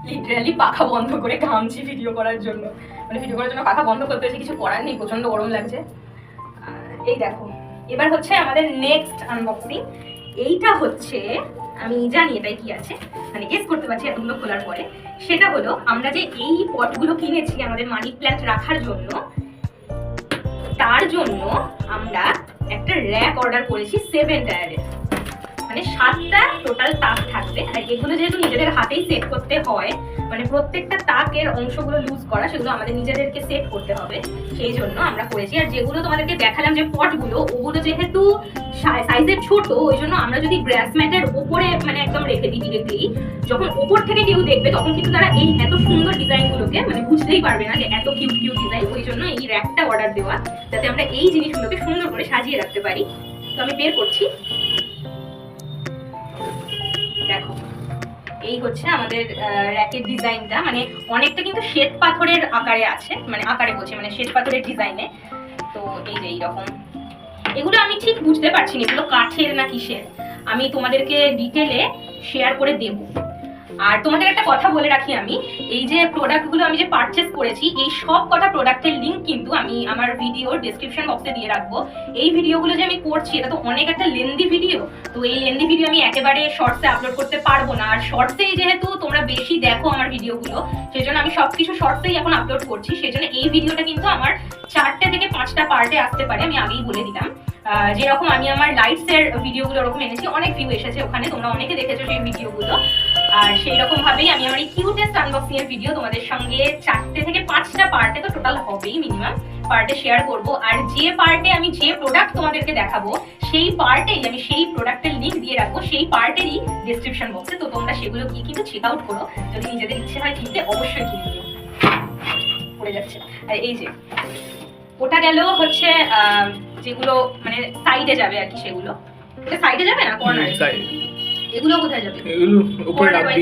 Literally পাখা বন্ধ করে ঘামছি ভিডিও করার জন্য, মানে ভিডিও করার জন্য পাখা বন্ধ করতে হয়েছে, কিছু করার নেই, প্রচন্ড গরম লাগছে। এই দেখো, এবার হচ্ছে আমাদের নেক্সট আনবক্সিং। এইটা হচ্ছে, আমি জানি এটাই কি আছে, মানে গেস করতে পারছি এতগুলো খোলার পরে। সেটা হলো আমরা যে এই পটগুলো কিনেছি আমাদের মানি প্ল্যান্ট রাখার জন্য, তার জন্য আমরা একটা র্যাক অর্ডার করেছি 7 টায়ারের, মানে 7টা টোটাল তাক থাকবে। আর এগুলো যেহেতু নিজেদের হাতেই সেট করতে হয়, মানে প্রত্যেকটা তাকের অংশগুলো লুজ করা, সেগুলো আমাদের নিজেদেরকে সেট করতে হবে, সেই জন্য আমরা করেছি। আর যেগুলো তোমাদেরকে দেখালাম যে পটগুলো, ওগুলো যেহেতু সাইজের ছোট, ওই জন্য আমরা যদি গ্রাস ম্যাটের উপরে মানে একদম রেখে দিই ডিরেক্টলি, যখন উপর থেকে কেউ দেখবে তখন কিন্তু তারা এই এত সুন্দর ডিজাইনগুলোকে মানে বুঝতেই পারবে না যে এত কিউট কিউট ডিজাইন। ওই জন্য এই র্যাকটা অর্ডার দেওয়া, যাতে আমরা এই জিনিসগুলোকে সুন্দর করে সাজিয়ে রাখতে পারি। তো আমি বের করছি, দেখো এই হচ্ছে আমাদের র্যাকের ডিজাইনটা, মানে অনেকটা কিন্তু শ্বেত পাথরের আকারে আছে, মানে আকারে বলছি মানে শ্বেত পাথরের ডিজাইনে। তো এই যে এইরকম, এগুলো আমি ঠিক বুঝতে পারছি না এগুলো কাঠের না কিসের, আমি তোমাদেরকে ডিটেলে শেয়ার করে দেব। আর তোমাদের একটা কথা বলে রাখি, আমি এই যে প্রোডাক্টগুলো আমি যে পারচেস করেছি, এই সব কটা প্রোডাক্টের লিঙ্ক কিন্তু আমি আমার ভিডিওর ডেসক্রিপশন বক্সে দিয়ে রাখবো। এই ভিডিওগুলো যে আমি করছি, এটা তো অনেক একটা লেন্দি ভিডিও, তো এই লেন্দি ভিডিও আমি একেবারে শর্টসে আপলোড করতে পারবো না। আর শর্টসেই যেহেতু তোমরা বেশি দেখো আমার ভিডিওগুলো, সেই জন্য আমি সবকিছু শর্টসেই এখন আপলোড করছি। সেই জন্য এই ভিডিওটা কিন্তু আমার 4টে থেকে 5টা পার্টে আসতে পারে, আমি আগেই বলে দিলাম। যেরকম আমি আমার লাইটস এর ভিডিওগুলো ওরকম এনেছি, অনেক ভিউ এসেছে ওখানে, তোমরা অনেকে দেখেছো সেই ভিডিওগুলো। আর সেই রকম ভাবেই আমি আমার এই কিউটেস্ট আনবক্সিং এর ভিডিও তোমাদের সঙ্গে 4টে থেকে 5টা পার্টে, তো টোটাল হবেই মিনিমাম, পার্টে শেয়ার করব। আর যে পার্টে আমি যে প্রোডাক্ট তোমাদেরকে দেখাবো, সেই পার্টেই আমি সেই প্রোডাক্টের লিংক দিয়ে রাখবো সেই পার্টেরই ডেসক্রিপশন বক্সে। তো তোমরা সেগুলো গিয়ে কিন্তু চেক আউট করো, যদি নিজেদের ইচ্ছে হয় কিনতে অবশ্যই কিনে নিও। পড়ে যাচ্ছে। আর এই যে ওটা গেল হচ্ছে যেগুলো মানে সাইডে যাবে আর কি, সেগুলো এটা সাইডে যাবে না, কর্নারে। এগুলো কোথায় যাবে? এগুলো উপরে থাকবে।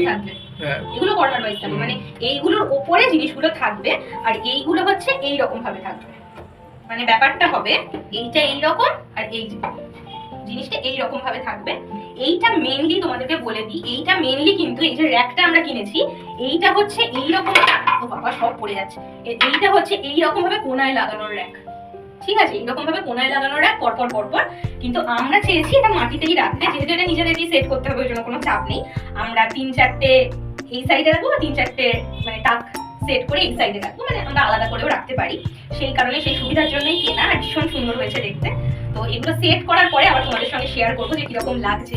হ্যাঁ, এগুলো কর্নার ওয়াইজ থাকবে, মানে এইগুলোর উপরে জিনিসগুলো থাকবে, আর এইগুলো হচ্ছে এই রকম ভাবে থাকবে। মানে ব্যাপারটা হবে এইটা এই রকম, আর এই জিনিসটা এই রকম ভাবে থাকবে। এইটা মেইনলি তোমাদেরকে বলে দিই, এইটা মেইনলি কিন্তু এই যে র্যাকটা আমরা কিনেছি, এইটা হচ্ছে এই রকম, ও বাবা সব পড়ে যাচ্ছে, এইটা হচ্ছে এই রকম ভাবে কোণায় লাগানোর র্যাক, ঠিক আছে, এইরকম ভাবে কোণায় লাগানো র্যাক পরপর পরপর। কিন্তু আমরা চেয়েছি এটা মাটিতেই রাখতে, যেহেতু এটা নিজেদেরই সেট করতে হবে, ওই জন্য কোনো চাপ নেই। আমরা 3-4টে এই সাইডে রাখবো, 3-4টে মানে তাক সেট করে এই সাইডে রাখবো, মানে আমরা আলাদা করেও রাখতে পারি। সেই কারণে সেই সুবিধার জন্যই কেনা, আর ভীষণ সুন্দর হয়েছে দেখতে। তো এগুলো সেট করার পরে আবার তোমাদের সঙ্গে শেয়ার করবো যে কিরকম লাগছে।